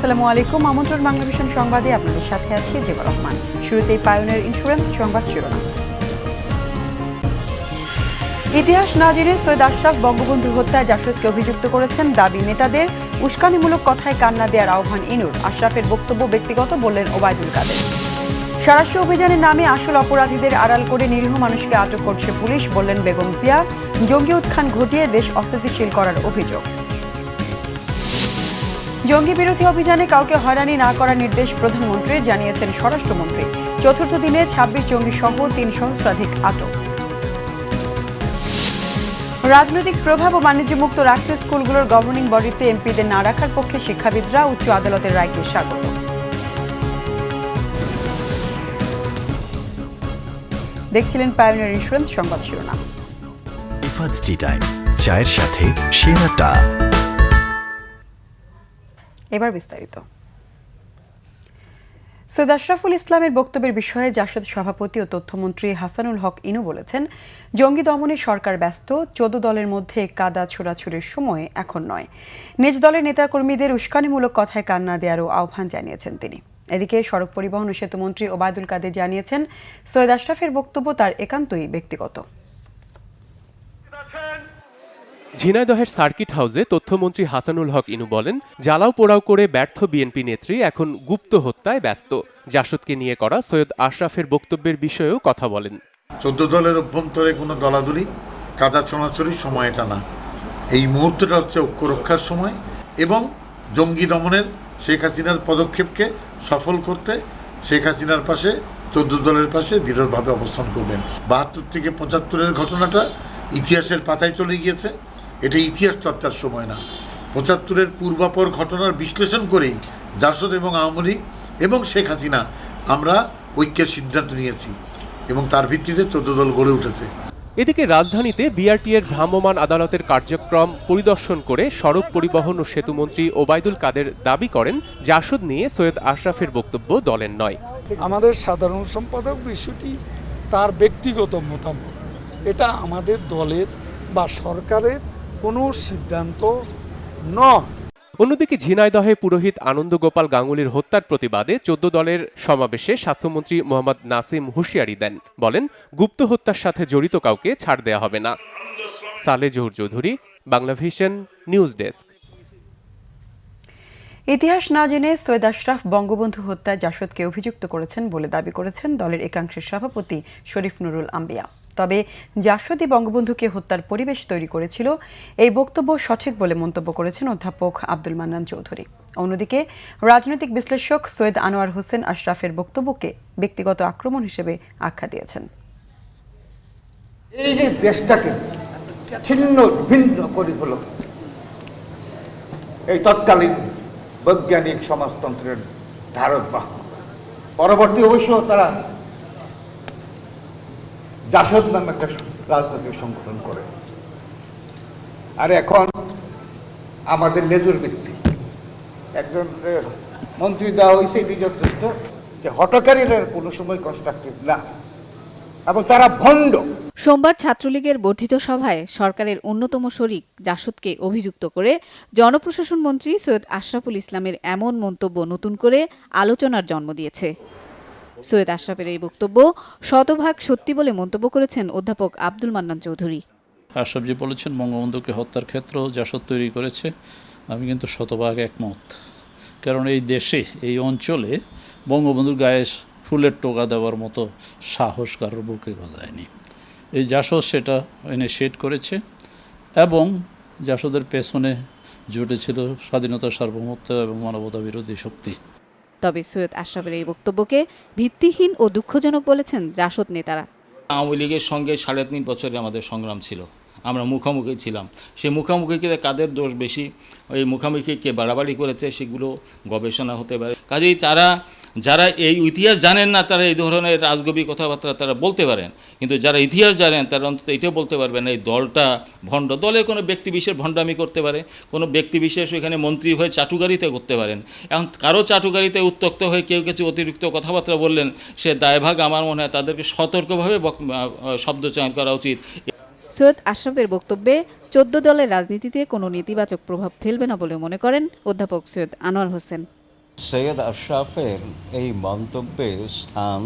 আসসালামু আলাইকুম। আমন্ত্রণ বাংলাভিশন সংবাদে আপনাদের সাথে আছি জেবা রহমান। শুরুতেই পায়োনিয়ার ইন্স্যুরেন্স সংবাদ শিরোনাম। ইতিহাস না জেনে সৈয়দ আশরাফ বঙ্গবন্ধুর হত্যায় জাসদকে অভিযুক্ত করেছেন দাবি নেতাদের। উস্কানিমূলক কথায় কান্না দেওয়ার আহ্বান ইনুর। আশরাফের বক্তব্য ব্যক্তিগত বললেন ওবায়দুল কাদের। স্বরাষ্ট্র অভিযানের নামে আসল অপরাধীদের আড়াল করে নিরীহ মানুষকে আটক করছে পুলিশ, বললেন বেগম জিয়া। জঙ্গি উত্থান ঘটিয়ে দেশ অস্থিতিশীল করার অভিযোগ। জঙ্গি বিরোধী অভিযানে কাউকে হয়রানি না করার নির্দেশ প্রধানমন্ত্রীর, জানিয়েছেন স্বরাষ্ট্রমন্ত্রী। চতুর্থ দিনে ২৬ জঙ্গি সহ ৩ সহস্রাধিক আটক। রাজনৈতিক প্রভাব ও বাণিজ্যমুক্ত রাখতে স্কুলগুলোর গভর্নিং বডিতে এমপিদের না রাখার পক্ষে শিক্ষাবিদরা। উচ্চ আদালতের রায়কে স্বাগত। দেখছিলেন পায়োনিয়ার ইন্স্যুরেন্স সংবাদ শিরোনাম। ইফাদ টি টাইম, চায়ের সাথে সেরাটা। এবার বিস্তারিত। সৈয়দ আশরাফুল ইসলামের বক্তব্যের বিষয়ে জাসদ সভাপতি ও তথ্যমন্ত্রী হাসানুল হক ইনু বলেছেন, জঙ্গি দমনে সরকার ব্যস্ত, ১৪ দলের মধ্যে কাদা ছোড়াছুড়ির সময় এখন নয়। নিজ দলের নেতাকর্মীদের উস্কানিমূলক কথায় কান না দেওয়ারও আহ্বান জানিয়েছেন তিনি। এদিকে সড়ক পরিবহন ও সেতুমন্ত্রী ওবায়দুল কাদের জানিয়েছেন, সৈয়দ আশরাফের বক্তব্য তার একান্তই ব্যক্তিগত। ঝিনাইদহের সার্কিট হাউসে তথ্যমন্ত্রী হাসানুল হক ইনু বলেন, জ্বালাও পোড়াও করে ব্যর্থ বিএনপি নেত্রী এখন গুপ্ত হত্যায় ব্যস্ত। জাসদকে নিয়ে করা সৈয়দ আশরাফের বক্তব্যের বিষয়েও কথা বলেন। ১৪ দলের অভ্যন্তরে কোনো দলাদলি, কাদা ছোঁড়াছড়ির সময় এটা না। এই মুহূর্তটা হচ্ছে ঐক্য রক্ষার সময় এবং জঙ্গি দমনের শেখ হাসিনার পদক্ষেপকে সফল করতে শেখ হাসিনার পাশে ১৪ দলের পাশে দৃঢ়ভাবে অবস্থান করবেন। ৭২ থেকে ৭৫-এর ঘটনাটা ইতিহাসের পাতায় চলে গিয়েছে। এটা ইতিহাস চর্চার সময় না। ৭৫-এর পূর্বাপর ঘটনার বিশ্লেষণ করেই জাসদ এবং আওয়ামী লীগ এবং শেখ হাসিনা আমরা ঐক্যের সিদ্ধান্ত নিয়েছি এবং তার ভিত্তিতে ১৪ দল গড়ে উঠেছে। এদিকে রাজধানীতে বিআরটিএর ভ্রাম্যমাণ আদালতের কার্যক্রম পরিদর্শন করে সড়ক পরিবহন ও সেতুমন্ত্রী ওবায়দুল কাদের দাবি করেন, জাসদ নিয়ে সৈয়দ আশরাফের বক্তব্য দলের নয়। আমাদের সাধারণ সম্পাদক বিষয়টি তার ব্যক্তিগত মতামত, এটা আমাদের দলের বা সরকারের কোনো সিদ্ধান্ত নয়। অন্যদিকে ঝিনাইদহে পুরোহিত আনন্দ গোপাল গাঙ্গুলির হত্যার প্রতিবাদে ১৪ দলের সমাবেশে স্বাস্থ্যমন্ত্রী মোহাম্মদ নাসিম হুঁশিয়ারি দেন, বলেন গুপ্ত হত্যার সাথে জড়িত কাউকে ছাড় দেয়া হবে না। Saleh Zahur Chowdhury, Banglavision news desk. ইতিহাস না জেনে সৈয়দ আশরাফ বঙ্গবন্ধু হত্যায় জাসদকে অভিযুক্ত করেছেন বলে দাবি করেছেন দলের একাংশের সভাপতি শরীফ নুরুল আম্বিয়া। তবে জাসদই বঙ্গবন্ধুকে হত্যার পরিবেশ তৈরি করেছিল, এই বক্তব্য সঠিক বলে মন্তব্য করেছেন অধ্যাপক আব্দুল মান্নান চৌধুরী। অন্যদিকে রাজনৈতিক বিশ্লেষক সৈয়দ আনোয়ার হোসেন আশরাফের বক্তব্যকে ব্যক্তিগত আক্রমণ হিসেবে আখ্যা দিয়েছেন। এই যে দেশটাকে ছিন্ন ভিন্ন করে হলো এই তৎকালীন বৈজ্ঞানিক সমাজতন্ত্রের ধারক বাহক, পরবর্তী অবশ্য তারা জাসদ নামে একটা রাজনৈতিক সংগঠন করে। আর এখন আমাদের লেজুর ব্যক্তি একজন মন্ত্রী দেওয়া হয়েছে, এটি যথেষ্ট যে হটকারীরা কোনো সময় কনস্ট্রাকটিভ না এবং তারা ভণ্ড। সোমবার ছাত্রলীগের বর্ধিত সভায় সরকারের অন্যতম শরিক জাসদকে অভিযুক্ত করে জনপ্রশাসন মন্ত্রী সৈয়দ আশরাফুল ইসলামের এমন মন্তব্য নতুন করে আলোচনার জন্ম দিয়েছে। সৈয়দ আশরাফের এই বক্তব্য শতভাগ সত্যি বলে মন্তব্য করেছেন অধ্যাপক আব্দুল মান্নান চৌধুরী। আশরাফ যে বলেছেন বঙ্গবন্ধুকে হত্যার ক্ষেত্রেও জাসদ তৈরি করেছে, আমি কিন্তু শতভাগ একমত। কারণ এই দেশে, এই অঞ্চলে বঙ্গবন্ধুর গায়ে ফুলের টোকা দেওয়ার মতো সাহস কারোর বুকে গজায়নি। এই জাসদ সেটা ইনিশিয়েট করেছে এবং জাসদের পেছনে জুটেছিল স্বাধীনতা, সার্বভৌমত্ব এবং মানবতা বিরোধী শক্তি। তবে সৈয়দ আশরাফের এই বক্তব্যকে ভিত্তিহীন ও দুঃখজনক বলেছেন জাসদ নেতারা। আওয়ামী লীগের সঙ্গে 3.5 বছরে আমাদের সংগ্রাম ছিল, আমরা মুখোমুখি ছিলাম। সেই মুখোমুখিতে কাদের দোষ বেশি, ওই মুখোমুখি কে বাড়াবাড়ি করেছে সেগুলো গবেষণা হতে পারে। কাজেই যারা এই ইতিহাস জানেন না তারা এই ধরনের রাজগবি কথাবার্তা তারা বলতে পারেন, কিন্তু যারা ইতিহাস জানেন তারা অন্তত এটাও বলতে পারবেন এই দলটা ভণ্ড। দলে কোনো ব্যক্তিবিশেষ ভণ্ডামি করতে পারে, কোনো ব্যক্তিবিশেষ এখানে মন্ত্রী হয়ে চাটুকারিতা করতে পারেন। এখন কারো চাটুকারিতে উত্ত্যক্ত হয়ে কেউ কিছু অতিরিক্ত কথাবার্তা বললেন, সে দায়ভাগ আমার মনে হয় তাদেরকে সতর্কভাবে শব্দ চয়ন করা উচিত। সৈয়দ আশরাফের বক্তব্যে ১৪ দলের রাজনীতিতে কোনো নেতিবাচক প্রভাব ফেলবে না বলে মনে করেন অধ্যাপক সৈয়দ আনোয়ার হোসেন। সৈয়দ আশরাফের এই মন্তব্যের স্থান,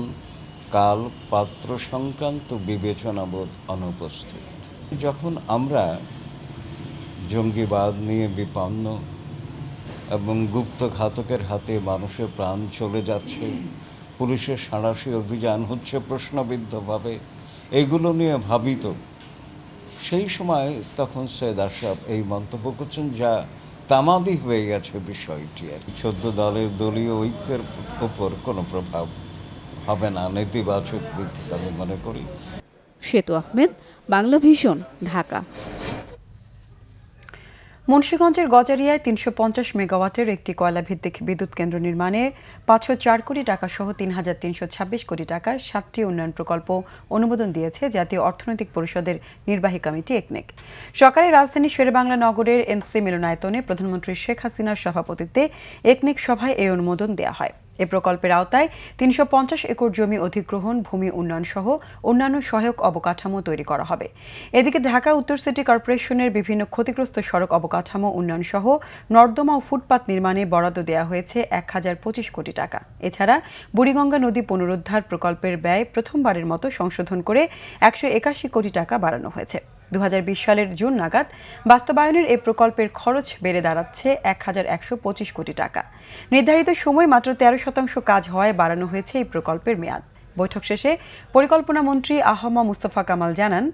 কাল, পাত্র সংক্রান্ত বিবেচনাবোধ অনুপস্থিত। যখন আমরা জঙ্গিবাদ নিয়ে বিপন্ন এবং গুপ্ত ঘাতকের হাতে মানুষের প্রাণ চলে যাচ্ছে, পুলিশের সাঁড়াশি অভিযান হচ্ছে প্রশ্নবিদ্ধভাবে, এগুলো নিয়ে ভাবিত, সেই সময় তখন সৈয়দ আশরাফ এই মন্তব্য করছেন, যা তামাদি হয়ে গেছে বিষয়টি। আর 14 দলের দলীয় ঐক্যের উপর কোনো প্রভাব হবে না, নেতিবাচক ভিত্তিতে আমি মনে করি। সেতু আহমেদ, বাংলা ভিশন, ঢাকা। মুন্সিগঞ্জের গজারিয়ায় 350 মেগাওয়াটের একটি কয়লাভিত্তিক বিদ্যুৎ কেন্দ্র নির্মাণে 504 কোটি টাকা সহ 3,326 কোটি টাকার 7টি উন্নয়ন প্রকল্প অনুমোদন দিয়েছে জাতীয় অর্থনৈতিক পরিষদের নির্বাহী কমিটি একনেক। সকালে রাজধানীর শেরেবাংলা নগরের এনসি মিলনায়তনে প্রধানমন্ত্রী শেখ হাসিনার সভাপতিত্বে একনেক সভায় এই অনুমোদন দেওয়া হয়। এ প্রকল্পের আওতায় 350 একর জমি অধিগ্রহণ, ভূমি উন্নয়ন সহ অন্যান্য সহায়ক অবকাঠামো তৈরি করা হবে। এদিকে ঢাকা উত্তর সিটি কর্পোরেশনের বিভিন্ন ক্ষতিগ্রস্ত সড়ক অবকাঠামো উন্নয়ন সহ নর্দমা ও ফুটপাত নির্মাণে বরাদ্দ দেওয়া হয়েছে 1025 কোটি টাকা। এছাড়া বুড়িগঙ্গা নদী পুনরুদ্ধার প্রকল্পের ব্যয় প্রথমবারের মতো সংশোধন করে 181 কোটি টাকা বাড়ানো হয়েছে। 2020 সালের জুন নাগাদ বাস্তবায়নের এই প্রকল্পের খরচ বেড়ে দাঁড়াচ্ছে 1125 কোটি টাকা। নির্ধারিত সময় মাত্র 13% কাজ হওয়ায় বাড়ানো হয়েছে এই প্রকল্পের মেয়াদ। বৈঠক শেষে পরিকল্পনা মন্ত্রী আহমদ মুস্তফা কামাল জানান,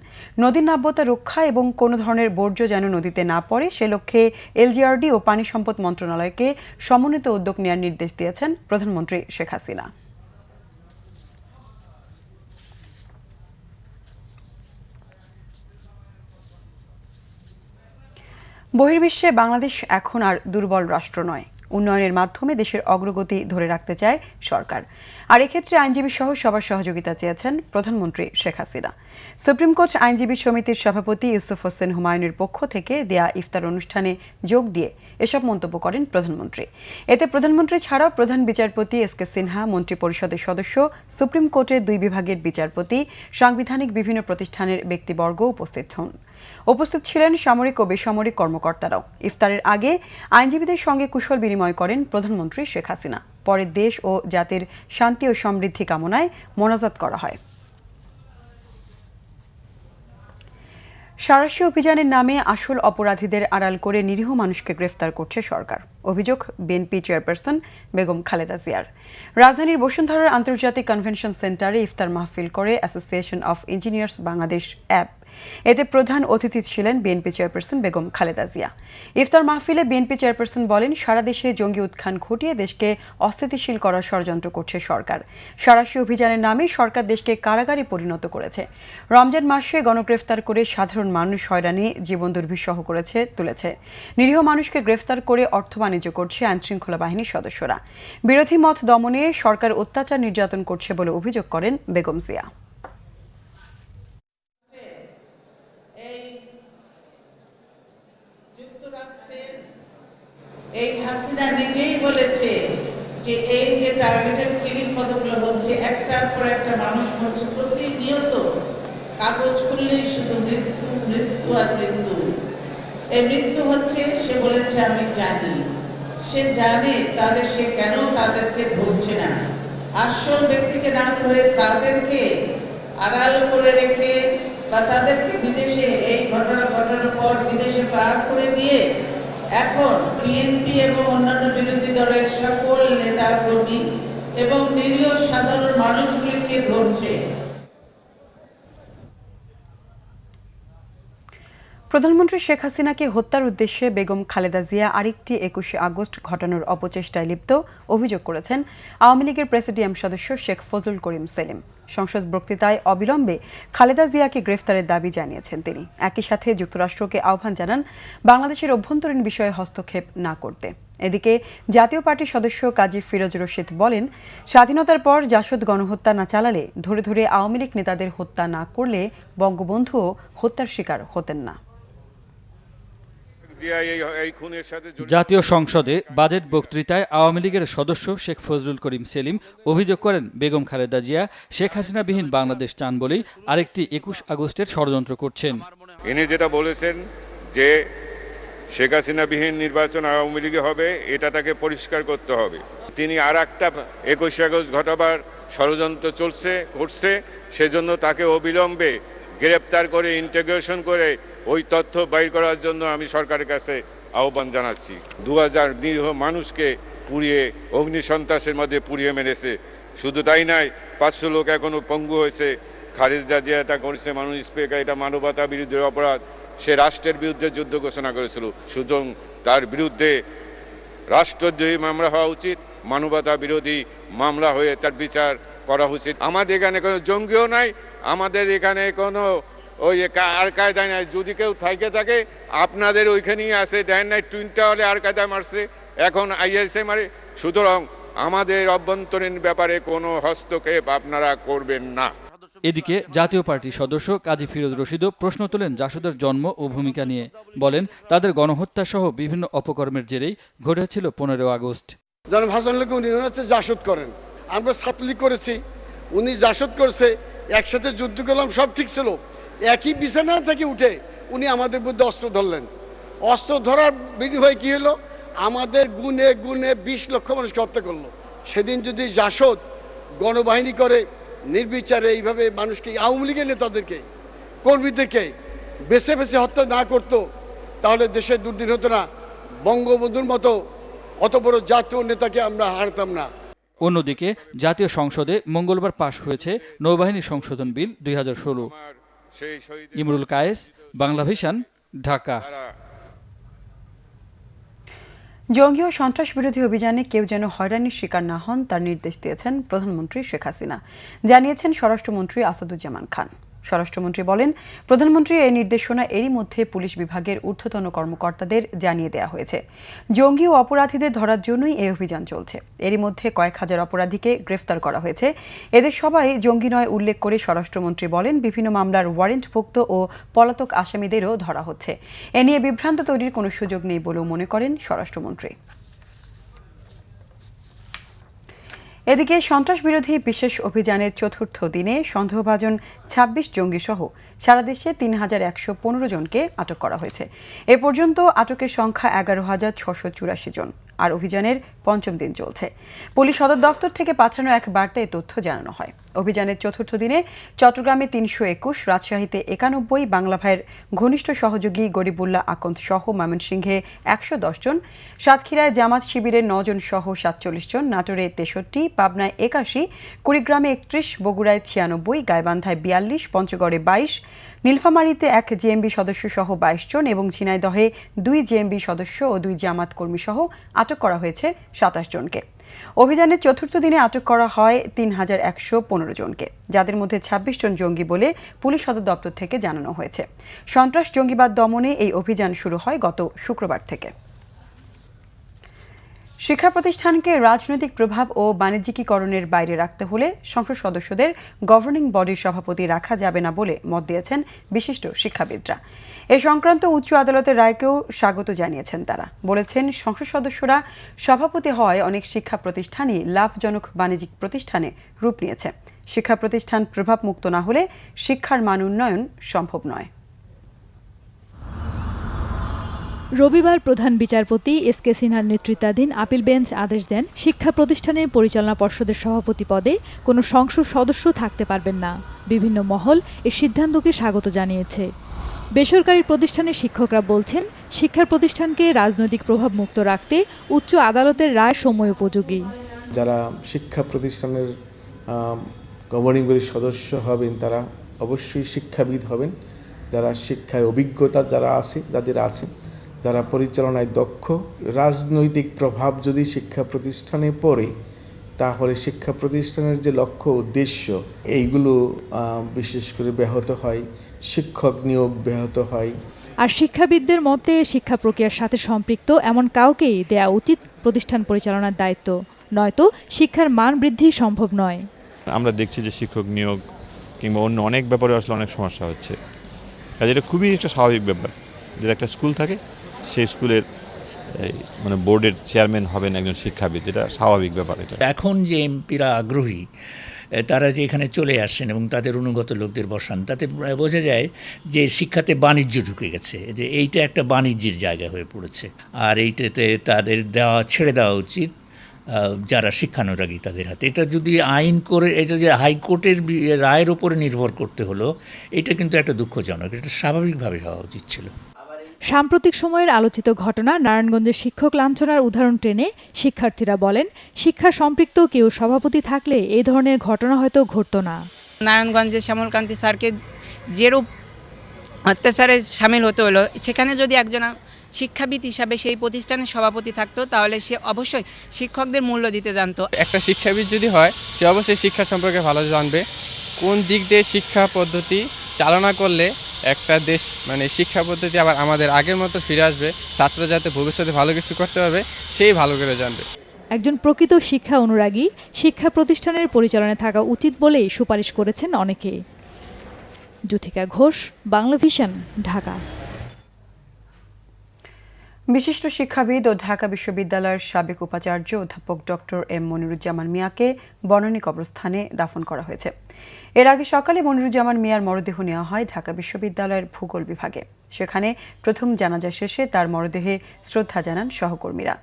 নদীর নাব্যতা রক্ষা এবং কোনো ধরনের বর্জ্য যেন নদীতে না পড়ে সে লক্ষ্যে এলজিআরডি ও পানি সম্পদ মন্ত্রণালয়কে সমন্বিত উদ্যোগ নেওয়ার নির্দেশ দিয়েছেন প্রধানমন্ত্রী শেখ হাসিনা। বহির্বিশ্বে বাংলাদেশ এখন আর দুর্বল রাষ্ট্র নয়। উন্নয়নের মাধ্যমে দেশের অগ্রগতি ধরে রাখতে চায় সরকার। আর এক্ষেত্রে আইনজীবী সহ সবার সহযোগিতা চেয়েছেন প্রধানমন্ত্রী শেখ হাসিনা। সুপ্রিম কোর্ট আইনজীবী সমিতির সভাপতি ইউসুফ হোসেন হুমায়ুনের পক্ষ থেকে দেয়া ইফতার অনুষ্ঠানে যোগ দিয়ে এসব মন্তব্য করেন প্রধানমন্ত্রী। এতে প্রধানমন্ত্রী ছাড়াও প্রধান বিচারপতি এসকে সিনহা, মন্ত্রিপরিষদের সদস্য, সুপ্রিম কোর্টের 2 বিভাগের বিচারপতি, সাংবিধানিক বিভিন্ন প্রতিষ্ঠানের ব্যক্তিবর্গ উপস্থিত ছিলেন সামরিক ও বেসামরিক কর্মকর্তারাও। ইফতারের আগে আইনজীবীদের সঙ্গে কুশল বিনিময় করেন প্রধানমন্ত্রী শেখ হাসিনা। পরে দেশ ও জাতির শান্তি ও সমৃদ্ধি কামনায় মোনাজাত করা হয়। সাঁড়াশি অভিযানের নামে আসল অপরাধীদের আড়াল করে নিরীহ মানুষকে গ্রেফতার করছে সরকার। অভিযোগ বিএনপি চেয়ারপারসন বেগম খালেদা জিয়ার। রাজধানীর বসুন্ধরার আন্তর্জাতিক কনভেনশন সেন্টারে ইফতার মাহফিল করে association of engineers Bangladesh app. এতে প্রধান অতিথি ছিলেন বিএনপি চেয়ারপারসন বেগম খালেদা জিয়া। ইফতার মাহফিলে বিএনপি চেয়ারপারসন বলেন, সারা দেশে জঙ্গি উত্থান ঘটিয়ে দেশকে অস্থিতিশীল করার ষড়যন্ত্র করছে সরকার। সাঁড়াশি অভিযানের নামে সরকার দেশকে কারাগারে পরিণত করেছে। রমজান মাসে গণগ্রেফতার করে সাধারণ মানুষ হয়রানি, জীবন দুর্বিষহ তুলেছে। নিরীহ মানুষকে গ্রেফতার করে অর্থ বাণিজ্য করছে আইনশৃঙ্খলা বাহিনীর সদস্যরা। বিরোধী মত দমনে সরকার অত্যাচার নির্যাতন করছে বলে অভিযোগ করেন বেগম জিয়া। এই হাসিনা নিজেই বলেছে যে এই যে টার্গেটেড কিলিং কতগুলো হচ্ছে, একটার পর একটা মানুষ মরছে প্রতিনিয়ত, কাগজ খুললেই শুধু মৃত্যু মৃত্যু আর মৃত্যু। এই মৃত্যু হচ্ছে, সে বলেছে আমি জানি। সে জানে, তাহলে সে কেন তাদেরকে ধরছে না? আসল ব্যক্তিকে না ধরে তাদেরকে আড়াল করে রেখে বা তাদেরকে বিদেশে, এই ঘটনা ঘটানোর পর বিদেশে পার করে দিয়ে এখন বিএনপি এবং অন্যান্য বিরোধী দলের সকল নেতা কর্মী এবং নিরীহ সাধারণ মানুষগুলিকে ধরছে। প্রধানমন্ত্রী শেখ হাসিনাকে হত্যার উদ্দেশ্যে বেগম খালেদা জিয়া আরেকটি 21শে আগস্ট ঘটানোর অপচেষ্টায় লিপ্ত অভিযোগ করেছেন আওয়ামী লীগের প্রেসিডিয়াম সদস্য শেখ ফজলুল করিম সেলিম। সংসদ বক্তৃতায় অবিলম্বে খালেদা জিয়াকে গ্রেফতারের দাবি জানিয়েছেন তিনি। একই সাথে যুক্তরাষ্ট্রকে আহ্বান জানান বাংলাদেশের অভ্যন্তরীণ বিষয়ে হস্তক্ষেপ না করতে। এদিকে জাতীয় পার্টির সদস্য কাজী ফিরোজ রশিদ বলেন, স্বাধীনতার পর জাসদ গণহত্যা না চালালে, ধরে ধরে আওয়ামী লীগ নেতাদের হত্যা না করলে বঙ্গবন্ধুও হত্যার শিকার হতেন না। জাতীয় সংসদে বাজেট বক্তৃতায় আওয়ামী লীগের সদস্য শেখ ফজলুল করিম সেলিম অভিযোগ করেন, বেগম খালেদা জিয়া শেখ হাসিনাবিহীন বাংলাদেশ চান বলেই আরেকটি 21 আগস্টের ষড়যন্ত্র করছেন। ইনি যেটা বলেছেন যে শেখ হাসিনাবিহীন নির্বাচন আওয়ামী লীগে হবে, এটা তাকে পরিষ্কার করতে হবে। তিনি আর একটা 21 আগস্ট ঘটাবার ষড়যন্ত্র করছে, সেজন্য তাকে অবিলম্বে গ্রেপ্তার করে ইন্টিগ্রেশন করে ওই তথ্য বাইর করার জন্য আমি সরকারের কাছে আহ্বান জানাচ্ছি। 2000 নিরীহ মানুষকে পুড়িয়ে অগ্নিসন্ত্রাসের মধ্যে পুড়িয়ে মেরেছে। শুধু তাই নয়, 500 লোক এখনো পঙ্গু হয়েছে। খালেদা জিয়া এটা করেছে মানুষ স্পিকার, এটা মানবতা বিরুদ্ধে অপরাধ। সে রাষ্ট্রের বিরুদ্ধে যুদ্ধ ঘোষণা করেছিল, সুতরাং তার বিরুদ্ধে রাষ্ট্রদ্রোহী মামলা হওয়া উচিত, মানবতা বিরোধী মামলা হয়ে তার বিচার করা উচিত। আমাদের এখানে কোনো জঙ্গিও নাই, আমাদের এখানে কোনো ওই আর কায়দায় নাই। যদি কেউ থাকে আপনাদের ওইখানেই আছে, দেন নাই টুইন টাওয়ারে আর কায়দায় মারছে, এখন আইএসএ মারে। সুতরাং আমাদের অভ্যন্তরীণ ব্যাপারে কোনো হস্তক্ষেপ আপনারা করবেন না। এদিকে জাতীয় পার্টির সদস্য কাজী ফিরোজ রশিদও প্রশ্ন তোলেন জাসদের জন্ম ও ভূমিকা নিয়ে। বলেন, তাদের গণহত্যা সহ বিভিন্ন অপকর্মের জেরেই ঘটেছিল 15 আগস্ট। জনাব হাসানুল্লাহকে উনি হচ্ছে জাসদ করেন, আমরা ছাত্রলীগ করেছি, উনি জাসদ করছে, একসাথে যুদ্ধ করলাম, সব ঠিক ছিল। একই বিছানা থেকে উঠে উনি আমাদের মধ্যে অস্ত্র ধরলেন। অস্ত্র ধরার বিনিময়ে কি হলো? আমাদের গুণে গুণে 20 লক্ষ মানুষকে হত্যা করলো। সেদিন যদি জাসদ গণবাহিনী করে নির্বিচারে এইভাবে মানুষকে, আওয়ামী লীগের নেতাদেরকে, কর্মীদেরকে বেছে বেছে হত্যা না করতো, তাহলে দেশের দুর্দিন হতো না। বঙ্গবন্ধুর মতো অত বড় জাতীয় নেতাকে আমরা হারতাম না। অন্যদিকে জাতীয় সংসদে মঙ্গলবার পাশ হয়েছে নৌবাহিনী সংশোধন বিল 2016। ইমরুল কায়েস, বাংলা ভিশন, ঢাকা। জঙ্গি ও সন্ত্রাস বিরোধী অভিযানে কেউ যেন হয়রানির শিকার না হন তার নির্দেশ দিয়েছেন প্রধানমন্ত্রী শেখ হাসিনা, জানিয়েছেন স্বরাষ্ট্রমন্ত্রী আসাদুজ্জামান খান। স্বরাষ্ট্রমন্ত্রী বলেন, প্রধানমন্ত্রীর এই নির্দেশনা এরই মধ্যে পুলিশ বিভাগের ঊর্ধ্বতন কর্মকর্তাদের জানিয়ে দেওয়া হয়েছে। জঙ্গি ও অপরাধীদের ধরার জন্যই এই অভিযান চলছে। এরই মধ্যে কয়েক হাজার অপরাধীকে গ্রেফতার করা হয়েছে। এদের সবাই জঙ্গি নয় উল্লেখ করে স্বরাষ্ট্রমন্ত্রী বলেন, বিভিন্ন মামলার ওয়ারেন্টভুক্ত ও পলাতক আসামিদেরও ধরা হচ্ছে। এ নিয়ে বিভ্রান্ত তৈরির কোনো সুযোগ নেই বলেও মনে করেন স্বরাষ্ট্রমন্ত্রী। এদিকে সন্ত্রাস বিরোধী বিশেষ অভিযানের চতুর্থ দিনে সন্দেহভাজন 26 জঙ্গি সহ সারা দেশে 3115 জনকে আটক করা হয়েছে। এ পর্যন্ত আটকের সংখ্যা 11,684 জন। আর অভিযানের পঞ্চম দিন চলছে। পুলিশ সদর দফতর থেকে পাঠানো এক বার্তায় তথ্য জানানো হয়। অভিযানের চতুর্থ দিনে চট্টগ্রামে 321, রাজশাহীতে 91, বাংলা ভাইয়ের ঘনিষ্ঠ সহযোগী গরিবুল্লাহ আকন্দ সহ ময়মনসিংহে 110 জন, সাতক্ষীরায় জামাত শিবিরের 9 জন সহ 47 জন, নাটোরে 63, পাবনায় 81, কুড়িগ্রামে 31, বগুড়ায় 96, গাইবান্ধায় 42, পঞ্চগড়ে 22, নীলফামারীতে 1 জেএমবি সদস্য সহ 22 জন এবং ঝিনাইদহে 2 জেএমবি সদস্য ও 2 জামাত কর্মী সহ আটক করা হয়েছে 27 জনকে। অভিযানের চতুর্থ দিনে আটক করা হয় 3115 জনকে, যাদের মধ্যে 26 জন জঙ্গি বলে পুলিশ সদর দপ্তর থেকে জানানো হয়েছে। সন্ত্রাস জঙ্গিবাদ দমনে এই অভিযান শুরু হয় গত শুক্রবার থেকে। শিক্ষা প্রতিষ্ঠানকে রাজনৈতিক প্রভাব ও বাণিজ্যিকীকরণের বাইরে রাখতে হলে সংসদ সদস্যদের গভর্নিং বডির সভাপতি রাখা যাবে না বলে মত দিয়েছেন বিশিষ্ট শিক্ষাবিদরা। এ সংক্রান্ত উচ্চ আদালতের রায়কেও স্বাগত জানিয়েছেন তারা। বলেছেন, সংসদ সদস্যরা সভাপতি হওয়ায় অনেক শিক্ষা প্রতিষ্ঠানই লাভজনক বাণিজ্যিক প্রতিষ্ঠানে রূপ নিয়েছে। শিক্ষা প্রতিষ্ঠান প্রভাবমুক্ত না হলে শিক্ষার মান উন্নয়ন সম্ভব নয়। রবিবার প্রধান বিচারপতি এস.কে. সিনহার নেতৃত্বাধীন আপিল বেঞ্চ আদেশ দেন, শিক্ষা প্রতিষ্ঠানের পরিচালনা পর্ষদের সভাপতি পদে কোনো সংসদ সদস্য থাকতে পারবেন না। বিভিন্ন মহল এর সিদ্ধান্তকে স্বাগত জানিয়েছে। বেসরকারি প্রতিষ্ঠানের শিক্ষকরা বলছেন, শিক্ষা প্রতিষ্ঠানকে রাজনৈতিক প্রভাব মুক্ত রাখতে উচ্চ আদালতের রায় সময় উপযোগী। যারা শিক্ষা প্রতিষ্ঠানের গভর্নিং বডির সদস্য হবেন তারা অবশ্যই শিক্ষাবিদ হবেন, যারা শিক্ষায় অভিজ্ঞতা যাদের আছে, যারা পরিচালনায় দক্ষ। রাজনৈতিক প্রভাব যদি শিক্ষা প্রতিষ্ঠানে পড়ে তাহলে শিক্ষা প্রতিষ্ঠানের যে লক্ষ্য উদ্দেশ্য এইগুলো বিশেষ করে ব্যাহত হয়, শিক্ষক নিয়োগ ব্যাহত হয়। আর শিক্ষাবিদদের মতে, শিক্ষা প্রক্রিয়ার সাথে সম্পৃক্ত এমন কাউকেই দেয়া উচিত প্রতিষ্ঠান পরিচালনার দায়িত্ব, নয়তো শিক্ষার মান বৃদ্ধি সম্ভব নয়। আমরা দেখছি যে শিক্ষক নিয়োগ কিংবা অন্য অনেক ব্যাপারে আসলে অনেক সমস্যা হচ্ছে। কাজে এটা খুবই একটা স্বাভাবিক ব্যাপার যে একটা স্কুল থাকে, সেই স্কুলের মানে বোর্ডের চেয়ারম্যান হবেন একজন শিক্ষাবিদ, এটা স্বাভাবিক ব্যাপার। এটা এখন যে এমপিরা আগ্রহী তারা যে এখানে চলে আসেন এবং তাদের অনুগত লোকদের বসান, তাতে বোঝা যায় যে শিক্ষাতে বাণিজ্য ঢুকে গেছে, যে এইটা একটা বাণিজ্যের জায়গা হয়ে পড়েছে। আর এইটাতে তাদের ছেড়ে দেওয়া উচিত যারা শিক্ষানুরাগী তাদের হাতে। এটা যদি আইন করে, এটা যে হাইকোর্টের রায়ের উপরে নির্ভর করতে হলো, এটা কিন্তু একটা দুঃখজনক। এটা স্বাভাবিকভাবে হওয়া উচিত ছিল। সাম্প্রতিক সময়ের আলোচিত ঘটনা নারায়ণগঞ্জের শিক্ষক লাঞ্ছনার উদাহরণ টেনে শিক্ষার্থীরা বলেন, শিক্ষা সম্পৃক্ত কেউ সভাপতি থাকলে এই ধরনের ঘটনা হয়তো ঘটতো না। নারায়ণগঞ্জের শ্যামলকান্তি স্যারকে যেরূপ অত্যাচারে সামিল হতে হলো, সেখানে যদি একজন শিক্ষাবিদ হিসাবে সেই প্রতিষ্ঠানের সভাপতি থাকতো, তাহলে সে অবশ্যই শিক্ষকদের মূল্য দিতে জানতো। একটা শিক্ষাবিদ যদি হয়, সে অবশ্যই শিক্ষা সম্পর্কে ভালো জানবে, কোন দিক দিয়ে শিক্ষা পদ্ধতি চালনা করলে একটা দেশ শিক্ষা পদ্ধতি আবার আমাদের আগের মতো ফিরে আসবে, ছাত্র যাতে ভবিষ্যতে ভালো কিছু করতে পারবে সেই ভালো করে জানবে। একজন প্রকৃত শিক্ষা অনুরাগী শিক্ষা প্রতিষ্ঠানের পরিচালনায় থাকা উচিত বলেই সুপারিশ করেছেন অনেকে। যুথিকা ঘোষ, বাংলা ভিশন, ঢাকা। বিশিষ্ট শিক্ষাবিদ ও ঢাকা বিশ্ববিদ্যালয়ের সাবেক উপাচার্য অধ্যাপক ডক্টর এম মনিরুজ্জামান মিয়াকে বনানী কবরস্থানে দাফন করা হয়েছে। এর আগে সকালে মনিরুজ্জামান মিয়ার মরদেহ নেওয়া হয় ঢাকা বিশ্ববিদ্যালয়ের ভূগোল বিভাগে। সেখানে প্রথম জানাজা শেষে তার মরদেহে শ্রদ্ধা জানান সহকর্মীরা।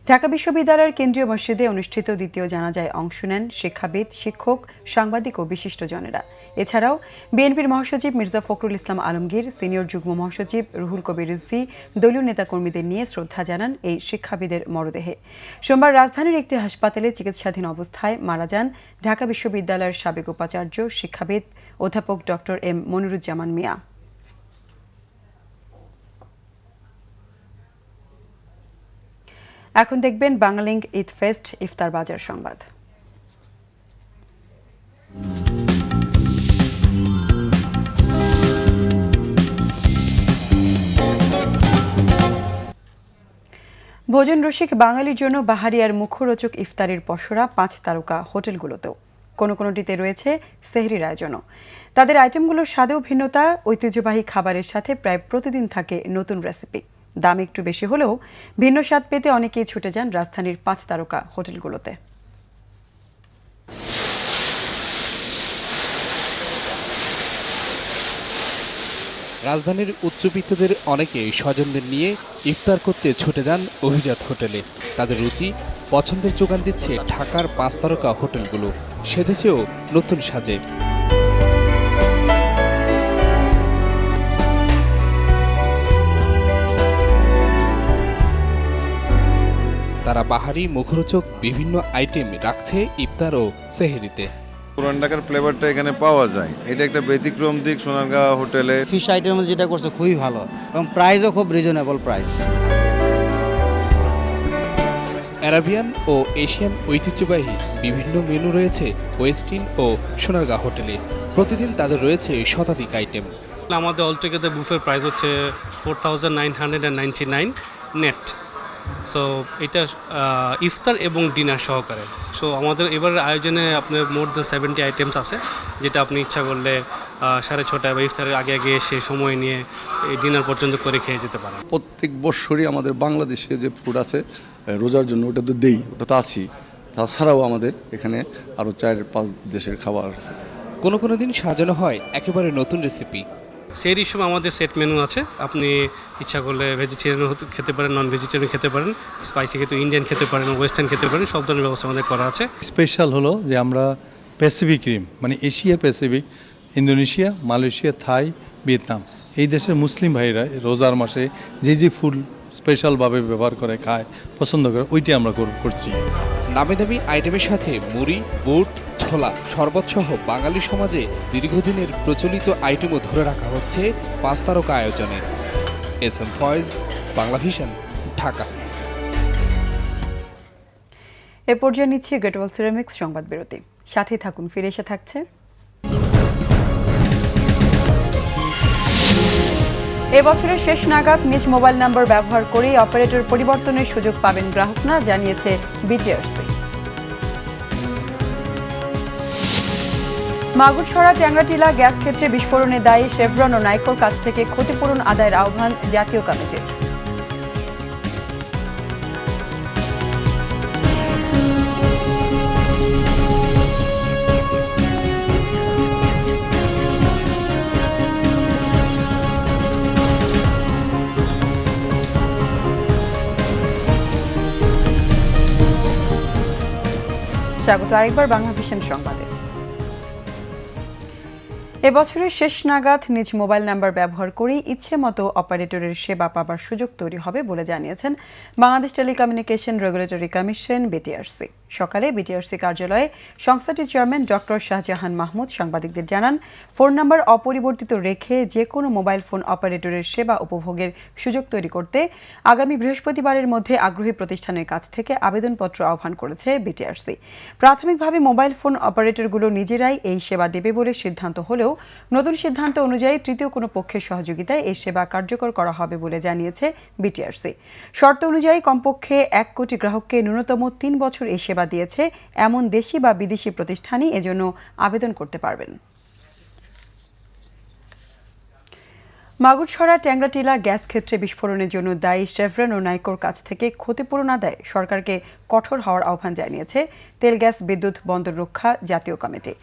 ঢাকা বিশ্ববিদ্যালয়ের কেন্দ্রীয় মসজিদে অনুষ্ঠিত দ্বিতীয় জানাজায় অংশ নেন শিক্ষাবিদ, শিক্ষক, সাংবাদিক ও বিশিষ্টজনেরা। এছাড়াও বিএনপির মহাসচিব মির্জা ফখরুল ইসলাম আলমগীর, সিনিয়র যুগ্ম মহাসচিব রুহুল কবির রিজভী দলীয় নেতাকর্মীদের নিয়ে শ্রদ্ধা জানান এই শিক্ষাবিদের মরদেহে। সোমবার রাজধানীর একটি হাসপাতালে চিকিৎসাধীন অবস্থায় মারা যান ঢাকা বিশ্ববিদ্যালয়ের সাবেক উপাচার্য শিক্ষাবিদ অধ্যাপক ডক্টর এম মনিরুজ্জামান মিয়া। এখন দেখবেন বাংলালিংক ঈদ ফেস্ট ইফতার বাজার সংবাদ। ভোজন রসিক বাঙালির জন্য বাহারিয়ার মুখরোচক ইফতারের পসরা 5 তারকা হোটেলগুলোতেও। কোনোটিতে রয়েছে সেহরির আয়োজনও। তাদের আইটেমগুলোর স্বাদেও ভিন্নতা, ঐতিহ্যবাহী খাবারের সাথে প্রায় প্রতিদিন থাকে নতুন রেসিপি। দাম একটু বেশি হলেও ভিন্ন স্বাদ পেতে অনেকেই ছুটে যান রাজধানীর 5 তারকা হোটেলগুলোতে। রাজধানীর উচ্চবিত্তদের অনেকেই স্বজনদের নিয়ে ইফতার করতে ছুটে যান অভিজাত হোটেলে। তাদের রুচি পছন্দের যোগান দিচ্ছে ঢাকার 5 তারকা হোটেলগুলো, সেজেছেও নতুন সাজে। তারা বাহারি মুখরোচক বিভিন্ন আইটেম রাখছে ইফতার ও সেহরিতে। পুরান ঢাকার ফ্লেভারটা এখানে পাওয়া যায়, এটা একটা ব্যতিক্রম দিক সোনারগাঁও হোটেলে। ফিশ আইটেম যেটা করছে খুবই ভালো এবং প্রাইসও খুব রিজনেবল প্রাইস। অ্যারাবিয়ান ও এশিয়ান ঐতিহ্যবাহী বিভিন্ন মেনু রয়েছে ওয়েস্টিন ও সোনারগাঁও হোটেলে। প্রতিদিন তাদের রয়েছে শতাধিক আইটেম। আমাদের অলটুগেদার বুফের প্রাইস হচ্ছে 4999 নেট। সো এটা ইফতার এবং ডিনার সহকারে। সো আমাদের এবারের আয়োজনে আপনার মোর দ্যান 70 আইটেমস আছে, যেটা আপনি ইচ্ছা করলে 6:30 বা ইফতারের আগে এসে সময় নিয়ে এই ডিনার পর্যন্ত করে খেয়ে যেতে পারেন। প্রত্যেক বছরই আমাদের বাংলাদেশে যে ফুড আছে রোজার জন্য, ওটা তো দেই, ওটা তো আসি। তাছাড়াও আমাদের এখানে আরও 4-5 দেশের খাবার আছে। কোনো দিন সাজানো হয় একেবারে নতুন রেসিপি। সেই সময় আমাদের সেট মেনু আছে, আপনি ইচ্ছা করলে ভেজিটেরিয়ান খেতে পারেন, নন ভেজিটেরিয়ান খেতে পারেন, স্পাইসি খেতে ইন্ডিয়ান খেতে পারেন, ওয়েস্টার্ন খেতে পারেন, সব ধরনের ব্যবস্থা আমাদের করা আছে। স্পেশাল হলো যে আমরা Pacific Rim Asia Pacific, Indonesia, Malaysia, Thai, Vietnam এই দেশের মুসলিম ভাইরা রোজার মাসে যে ফুড স্পেশালভাবে ব্যবহার করে, খায়, পছন্দ করে, ওইটি আমরা করছি। নামি দামি আইটেমের সাথে মুড়ি, বুট, ছোলা, শরবত সহ বাঙালি সমাজে দীর্ঘদিনের প্রচলিত আইটেমও ধরে রাখা হচ্ছে 5 তারকা আয়োজনে। এস.এম. ফয়েজ, বাংলা ভিশন, ঢাকা। এ পর্যায়ে নিচ্ছি গ্রেট ওয়াল সিরামিক্স সংবাদ বিরতি। সাথে থাকুন, ফিরে এসে থাকছে এবছরের শেষ নাগাদ নিজ মোবাইল নাম্বার ব্যবহার করে অপারেটর পরিবর্তনের সুযোগ পাবেন গ্রাহকরা, জানিয়েছে বিটিআরসি। মাগুরছড়া ট্যাংরাটিলা গ্যাস ক্ষেত্রে বিস্ফোরণে দায়ী শেভরন ও নাইকোর কাছ থেকে ক্ষতিপূরণ আদায়ের আহ্বান জাতীয় কমিটির। স্বাগত আরেকবার বাংলা ভিশন সংবাদে। এবছরের শেষ নাগাদ নিজ মোবাইল নাম্বার ব্যবহার করেই ইচ্ছে মতো অপারেটরের সেবা পাবার সুযোগ তৈরি হবে বলে জানিয়েছেন Bangladesh telecommunication regulatory commission BTRC. সকালে বিটিআরসি কার্যালয়ে সংস্থাটির চেয়ারম্যান ডক্টর শাহজাহান মাহমুদ সাংবাদিকদের জানান, ফোন নাম্বার অপরিবর্তিত রেখে যে কোনো মোবাইল ফোন অপারেটরের সেবা উপভোগের সুযোগ তৈরি করতে আগামী বৃহস্পতিবারের মধ্যে আগ্রহী প্রতিষ্ঠানের কাছ থেকে আবেদনপত্র আহ্বান করেছে বিটিআরসি। প্রাথমিকভাবে মোবাইল ফোন অপারেটরগুলো নিজেরাই এই সেবা দেবে বলে সিদ্ধান্ত হলেও নতুন সিদ্ধান্ত অনুযায়ী তৃতীয় কোনো পক্ষের সহযোগিতায় এই সেবা কার্যকর করা হবে বলে জানিয়েছে বিটিআরসি। শর্ত অনুযায়ী কমপক্ষে 1 কোটি গ্রাহককে ন্যূনতম 3 বছর এই সেবা দিয়েছে এমন দেশি বা বিদেশি প্রতিষ্ঠানই এজন্য আবেদন করতে পারবেন। মাগুরছড়া ট্যাংরাটিলা গ্যাস ক্ষেত্রে বিস্ফোরণের জন্য দায়ী শেভরন ও নাইকোর কাছ থেকে ক্ষতিপূরণ আদায়ে সরকারকে কঠোর হওয়ার আহ্বান জানিয়েছে তেল গ্যাস বিদ্যুৎ বন্দর রক্ষা জাতীয় কমিটি।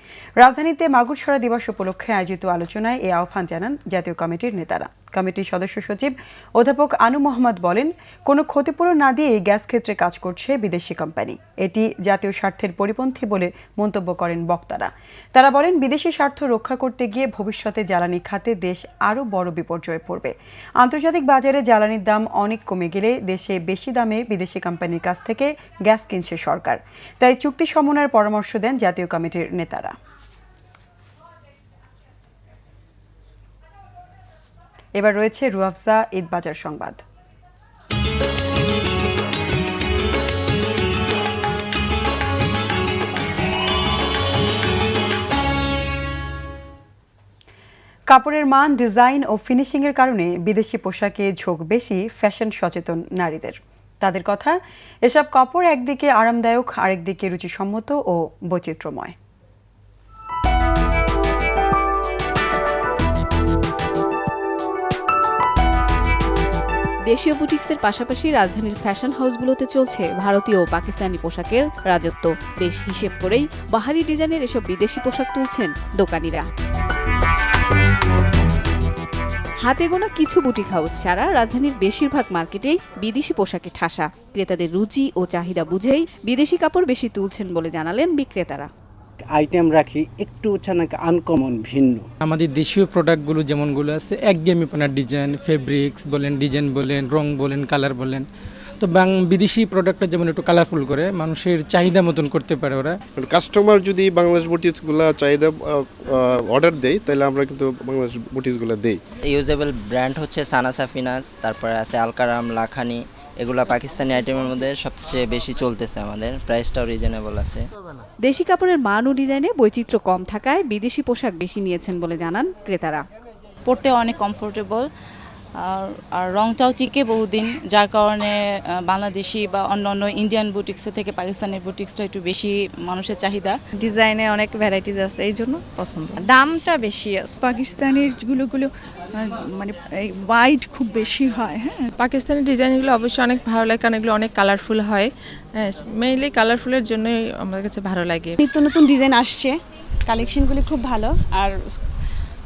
রাজধানীতে মাগুরছড়া দিবস উপলক্ষে আয়োজিত আলোচনায় এই আহ্বান জানান জাতীয় কমিটির নেতারা। কমিটির সদস্য সচিব অধ্যাপক আনু মোহাম্মদ বলেন, কোনো ক্ষতিপূরণ না দিয়ে এই গ্যাস ক্ষেত্রে কাজ করছে বিদেশি কোম্পানি। এটি জাতীয় স্বার্থের পরিপন্থী বলে মন্তব্য করেন বক্তারা। তারা বলেন, বিদেশি স্বার্থ রক্ষা করতে গিয়ে ভবিষ্যতে জ্বালানি খাতে দেশ আরও বড় বিপর্যয়ে পড়বে। আন্তর্জাতিক বাজারে জ্বালানির দাম অনেক কমে গেলে দেশে বেশি দামে বিদেশি কোম্পানির কাছ থেকে গ্যাস কিনছে সরকার। তাই চুক্তি সমন্বয়ের পরামর্শ দেন জাতীয় কমিটির নেতারা। এবার রয়েছে রুয়াফজা ঈদ বাজার সংবাদ। কাপড়ের মান, ডিজাইন ও ফিনিশিং এর কারণে বিদেশি পোশাকে ঝোঁক বেশি ফ্যাশন সচেতন নারীদের। তাদের কথা, এসব কাপড় একদিকে আরামদায়ক, আরেকদিকে রুচিসম্মত ও বৈচিত্র্যময়। দেশীয় বুটিক্সের পাশাপাশি রাজধানীর ফ্যাশন হাউসগুলোতে চলছে ভারতীয় ও পাকিস্তানি পোশাকের রাজত্ব। বেশ হিসেব করেই বাহারি ডিজাইনের এসব বিদেশি পোশাক তুলছেন দোকানিরা। হাতে গোনা কিছু বুটিক হাউস ছাড়া রাজধানীর বেশিরভাগ মার্কেটেই বিদেশি পোশাকে ঠাসা। ক্রেতাদের রুচি ও চাহিদা বুঝেই বিদেশি কাপড় বেশি তুলছেন বলে জানালেন বিক্রেতারা। আইটেম রাখি একটু নাকি আনকমন, ভিন্ন। আমাদের দেশীয় প্রোডাক্টগুলো যেমনগুলো আছে একঘেয়েমিপনার ডিজাইন, ফেব্রিক্স বলেন, ডিজাইন বলেন, রং বলেন, কালার বলেন, তো বিদেশি প্রোডাক্টটা যেমন একটু কালারফুল করে মানুষের চাহিদা মতন করতে পারে ওরা। কাস্টমার যদি বাংলাদেশ বুটিক্সগুলো চাহিদা অর্ডার দেয় তাহলে আমরা কিন্তু বাংলাদেশ বুটিক্সগুলো দেই। ইউজেবল ব্র্যান্ড হচ্ছে সানা সাফিনাস, তারপরে আছে আলকারাম, লাখানি, এগুলা পাকিস্তানি আইটেমের মধ্যে সবচেয়ে বেশি চলতেছে। আমাদের প্রাইসটাও রিজনেবল আছে। দেশি কাপড়ের মান ও ডিজাইনে বৈচিত্র্য কম থাকায় বিদেশি পোশাক বেশি নিয়েছেন বলে জানান ক্রেতারা। পরতে অনেক কমফোর্টেবল আর রংটাও চিকে বহুদিন, যার কারণে বাংলাদেশি বা অন্য ইন্ডিয়ান বুটিক্সের থেকে পাকিস্তানের বুটিক্সটা একটু বেশি মানুষের চাহিদা। ডিজাইনে অনেক ভ্যারাইটিস আছে, এই জন্য পছন্দ। দামটা বেশি আছে। পাকিস্তানের গুলো মানে ওয়াইড খুব বেশি হয়। হ্যাঁ, পাকিস্তানের ডিজাইনগুলো অবশ্যই অনেক ভালো লাগে, কারণ এগুলো অনেক কালারফুল হয়। হ্যাঁ, মেইনলি কালারফুলের জন্যই আমার কাছে ভালো লাগে। নিত্য নতুন ডিজাইন আসছে, কালেকশনগুলি খুব ভালো আর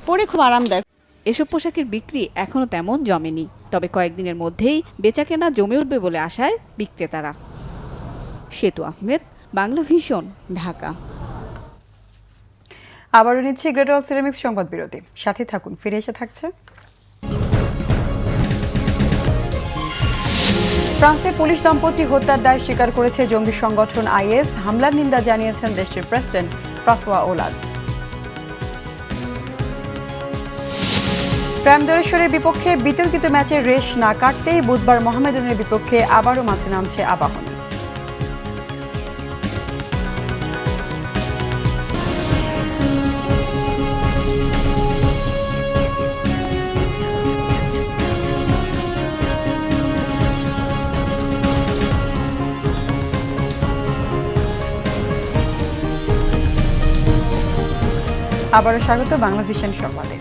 পরে খুব আরামদায়ক। এসব পোশাকের বিক্রি এখনো তেমন জমেনি, তবে কয়েকদিনের মধ্যেই বেচাকেনা জমে উঠবে বলে আশায় বিক্রেতারা। সেতু আহমেদ, বাংলা ভিশন, ঢাকা। আবারও নিচ্ছে গ্রেট ওয়াল সিরামিক্স সংবাদ বিরতি। সাথে থাকুন, ফিরে এসে থাকছে। ফ্রান্সে পুলিশ দম্পতি হত্যার দায় স্বীকার করেছে জঙ্গি সংগঠন আইএস। হামলার নিন্দা জানিয়েছেন দেশটির প্রেসিডেন্ট ফ্রাঁসোয়া ওলাদ। প্রাইমদরেশ্বরের বিপক্ষে বিতর্কিত ম্যাচের রেশ না কাটতেই বুধবার মোহামেডানের বিপক্ষে আবারও মাঠে নামছে আবাহনী। আবারও স্বাগত বাংলা ভিশন সংবাদে।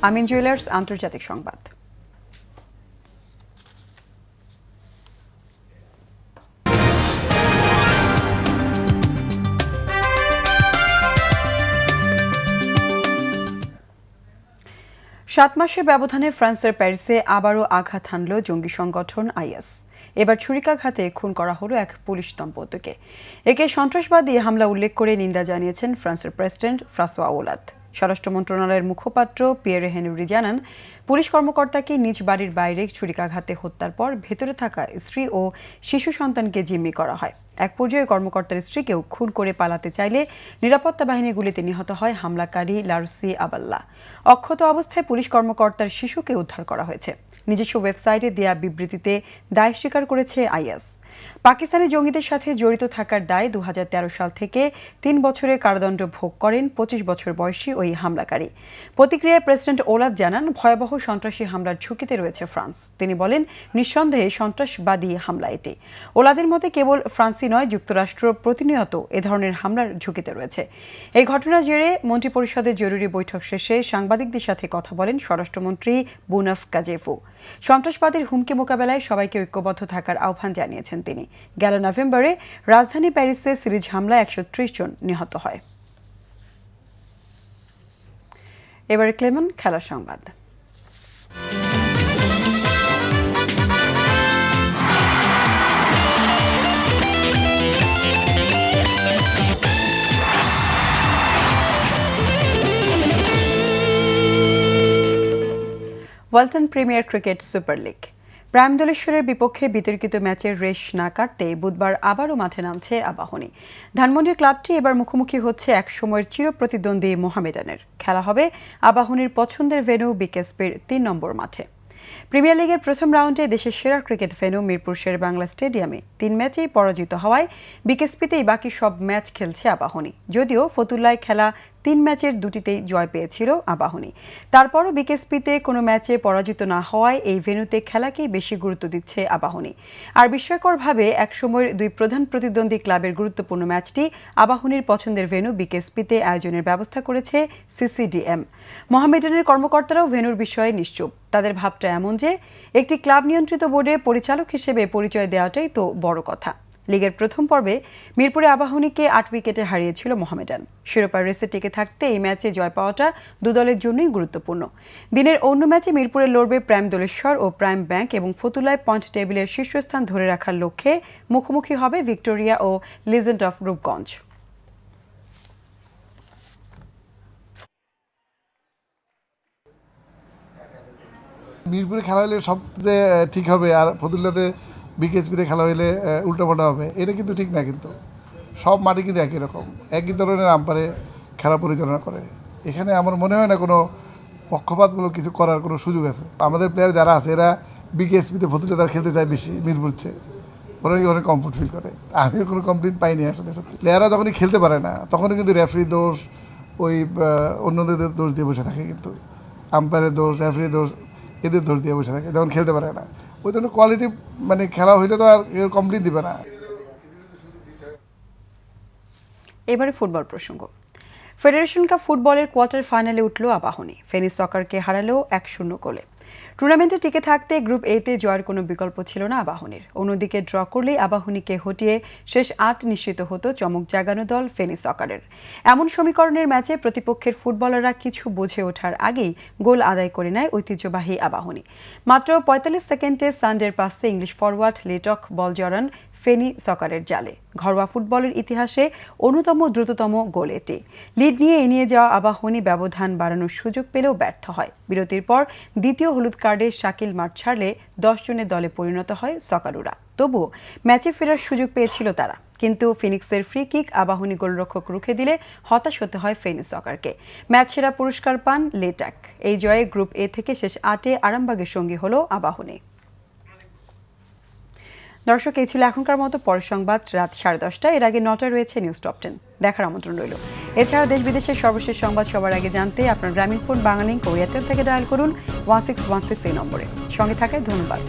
আমিন জুয়েলার্স আন্তর্জাতিক সংবাদ। সাত মাসের ব্যবধানে ফ্রান্সের প্যারিসে আবারও আঘাত হানল জঙ্গি সংগঠন আইএস। এবার ছুরিকাঘাতে খুন করা হলো এক পুলিশ দম্পতিকে। একে সন্ত্রাসবাদী হামলা উল্লেখ করে নিন্দা জানিয়েছেন ফ্রান্সের প্রেসিডেন্ট ফ্রাঁসোয়া ওলাদ। স্বরাষ্ট্র মন্ত্রণালয়ের মুখপাত্র পিয়েরে হেনরি জানান, পুলিশ কর্মকর্তাকে নিজ বাড়ির বাইরে ছুরিকাঘাতে হত্যার পর ভেতরে থাকা স্ত্রী ও শিশু সন্তানকে জিম্মি করা হয়। এক পর্যায়ে কর্মকর্তার স্ত্রীকেও খুন করে পালাতে চাইলে নিরাপত্তা বাহিনীর গুলিতে নিহত হয় হামলাকারী লারসি আবাল্লা। অক্ষত অবস্থায় পুলিশ কর্মকর্তার শিশুকে উদ্ধার করা হয়েছে। নিজস্ব ওয়েবসাইটে দেয়া বিবৃতিতে দায় স্বীকার করেছে আইএস। পাকিস্তানি জঙ্গিদের সাথে জড়িত থাকার দায়ে 2013 সাল থেকে 3 বছরের কারাদণ্ড ভোগ করেন 25 বছর বয়সী ওই হামলাকারী। প্রতিক্রিয়ায় প্রেসিডেন্ট ওলাদ জানান, ভয়াবহ সন্ত্রাসী হামলার ঝুঁকিতে রয়েছে ফ্রান্স। তিনি বলেন, নিঃসন্দেহে সন্ত্রাসবাদী হামলা এটি। ওলাদের মতে কেবল ফ্রান্সই নয়, যুক্তরাষ্ট্র প্রতিনিয়ত এ ধরনের হামলার ঝুঁকিতে রয়েছে। এই ঘটনার জেরে মন্ত্রিপরিষদের জরুরি বৈঠক শেষে সাংবাদিকদের সাথে কথা বলেন স্বরাষ্ট্রমন্ত্রী বুনাফ কাজেফু। সন্ত্রাসবাদের হুমকি মোকাবেলায় সবাইকে ঐক্যবদ্ধ থাকার আহ্বান জানিয়েছেন তিনি। গেল নভেম্বরে রাজধানী প্যারিসে সিরিজ হামলায় 130 জন নিহত হয়। এবারে ক্লেমন খেলার সংবাদ। Walton premier cricket super league. প্রাইমদলেশ্বরের বিপক্ষে বিতর্কিত ম্যাচের রেশ না কাটতে বুধবার আবারও মাঠে নামছে আবাহনী। ধানমন্ডির ক্লাবটি এবার মুখোমুখি হচ্ছে একসময়ের চিরপ্রতিদ্বন্দ্বী মোহামেডানের। খেলা হবে আবাহনীর পছন্দের ভেন্যু বিকেএসপির 3 নম্বর মাঠে। প্রিমিয়ার লিগের প্রথম রাউন্ডে দেশের সেরা ক্রিকেট ভেন্যু মিরপুর শেরেবাংলা স্টেডিয়ামে 3 ম্যাচেই পরাজিত হওয়ায় বিকেএসপিতেই বাকি সব ম্যাচ খেলছে আবাহনী। যদিও ফতুল্লায় খেলা 3 ম্যাচের 2টিতেই জয় পেয়েছিল আবাহনী। তারপরও বিকেএসপিতে কোনো ম্যাচে পরাজিত না হওয়ায় এই ভেন্যুতে খেলাকেই বেশি গুরুত্ব দিচ্ছে আবাহনী। আর বিস্ময়করভাবে একসময়ের 2 প্রধান প্রতিদ্বন্দ্বী ক্লাবের গুরুত্বপূর্ণ ম্যাচটি আবাহনীর পছন্দের ভেন্যু বিকেএসপিতে আয়োজনের ব্যবস্থা করেছে সিসিডিএম। মোহামেডানের কর্মকর্তারাও ভেন্যুর বিষয়ে নিশ্চুপ। তাদের ভাবটা এমন যে একটি ক্লাব নিয়ন্ত্রিত বোর্ডে পরিচালক হিসেবে পরিচয় দেওয়াটাই তো বড় কথা। লিগের প্রথম পর্বে মিরপুরে আবাহনীকে 8 উইকেটে হারিয়েছিল মোহামেডান। শিরোপার রেসে টিকে থাকতে এই ম্যাচে জয় পাওয়াটা দুদলের জন্যই গুরুত্বপূর্ণ। দিনের অন্য ম্যাচে মিরপুরে লড়বে প্রাইম দলেশ্বর ও প্রাইম ব্যাংক এবং ফতুল্লায় পয়েন্ট টেবিলের শীর্ষস্থান ধরে রাখার লক্ষ্যে মুখোমুখি হবে ভিক্টোরিয়া ও লিজেন্ড অফ রূপগঞ্জ। মিরপুরে খেলা হলে সবচেয়ে ঠিক হবে, আর ফতুল্লাতে বিকেএসপিতে খেলা হলে উল্টোপাল্টা হবে, এটা কিন্তু ঠিক না। কিন্তু সব মাঠে কিন্তু একই রকম, একই ধরনের আম্পায়ারে খেলা পরিচালনা করে। এখানে আমার মনে হয় না কোনো পক্ষপাতমূলক কিছু করার কোনো সুযোগ আছে। আমাদের প্লেয়ার যারা আছে এরা বিকেএসপিতে ফতুল্লা তারা খেলতে চায় বেশি মিরপুর চেয়ে, ওরা অনেক কমফোর্ট ফিল করে। আমিও কোনো কমপ্লেন পাইনি আসলে। সত্যি প্লেয়াররা যখনই খেলতে পারে না তখনই কিন্তু রেফারির দোষ, ওই অন্যদের দোষ দিয়ে বসে থাকে, কিন্তু আম্পায়ারের দোষ, রেফারির দোষ, এদের দোষ দিয়ে বসে থাকে যখন খেলতে পারে না। ওই জন্য কোয়ালিটি মানে খেলা হইলে তো আর কমপ্লিট দিবে না। এবারে ফুটবল প্রসঙ্গ। ফেডারেশন কাপ ফুটবলের কোয়ার্টার ফাইনালে উঠল আবাহনী। ফেনী সকারকে হারালো 1-0 গোলে। টুর্নামেন্টে টিকে থাকতে গ্রুপ এতে জয়ের কোনো বিকল্প ছিল না আবাহনীর। অন্যদিকে ড্র করলেই আবাহনীকে হটিয়ে শেষ 8 নিশ্চিত হতো চমক জাগানো দল ফেনী সকারের। এমন সমীকরণের ম্যাচে প্রতিপক্ষের ফুটবলাররা কিছু বুঝে ওঠার আগেই গোল আদায় করে নেয় ঐতিহ্যবাহী আবাহনী। মাত্র 45 সেকেন্ডে সানডের পাশে ইংলিশ ফরওয়ার্ড লেটক বল জড়ান ফেনী সকারের জালে। ঘরোয়া ফুটবলের ইতিহাসে অন্যতম দ্রুততম গোল এটি। লিড নিয়ে এগিয়ে যাওয়া আবাহনী ব্যবধান বাড়ানোর সুযোগ পেলেও ব্যর্থ হয়। বিরতির পর দ্বিতীয় হলুদ কার্ডে শাকিল মাঠ ছাড়লে 10 জনের দলে পরিণত হয় সকারুরা। তবুও ম্যাচে ফেরার সুযোগ পেয়েছিল তারা, কিন্তু ফিনিক্সের ফ্রি কিক আবাহনী গোলরক্ষক রুখে দিলে হতাশ হতে হয় ফেনী সকারকে। ম্যাচ সেরা পুরস্কার পান লেটাক। এই জয়ে গ্রুপ এ থেকে শেষ 8-এ আরামবাগের সঙ্গী হলো আবাহনী। দর্শক, এই ছিল এখনকার মতো। পরের সংবাদ রাত 10:30। এর আগে 9টায় রয়েছে নিউজ টপ 10 দেখার আমন্ত্রণ রইল। এছাড়া দেশ বিদেশের সর্বশেষ সংবাদ সবার আগে জানতে আপনার গ্রামীণ ফোন বাংলালিংক ও এয়ারটেল থেকে ডায়াল করুন 1616 এই নম্বরে। সঙ্গে থাকায় ধন্যবাদ।